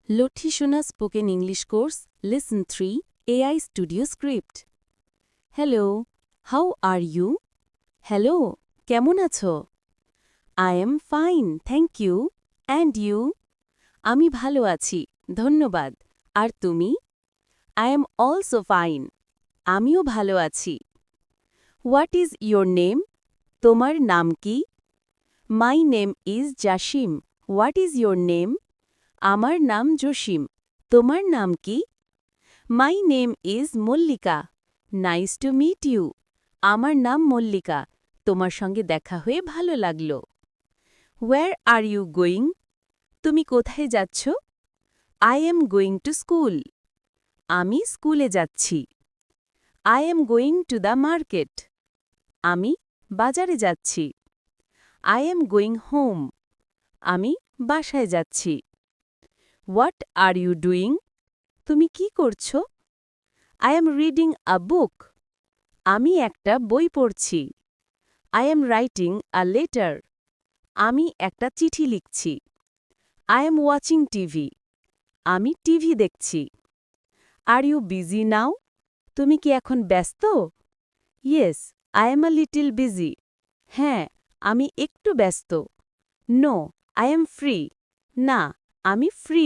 লক্ষ্মী সোনা spoken English course lesson 3 AI studio script hello how are you hello কেমন আছো I am fine thank you and you আমি ভালো আছি ধন্যবাদ আর তুমি আই এম অলসো ফাইন আমিও ভালো আছি হোয়াট ইজ ইয়োর নেম তোমার নাম কি my name is Jasim what is your name আমার নাম জসিম তোমার নাম কি my name is Mallika nice to meet you আমার নাম মল্লিকা তোমার সঙ্গে দেখা হয়ে ভালো লাগল হোয়ার আর ইউ গোয়িং তুমি কোথায় যাচ্ছ I am going to school আমি স্কুলে যাচ্ছি I am going to the market আমি বাজারে যাচ্ছি আই এম গোয়িং হোম আমি বাসায় যাচ্ছি হোয়াট আর ইউ ডুইং তুমি কি করছো আই এম রিডিং আ বুক আমি একটা বই পড়ছি I am writing a letter আমি একটা চিঠি লিখছি আই এম ওয়াচিং টিভি আমি টিভি দেখছি আর ইউ বিজি নাও তুমি কি এখন ব্যস্ত yes I am a little busy হ্যাঁ আমি একটু ব্যস্ত নো আই এম ফ্রি না আমি ফ্রি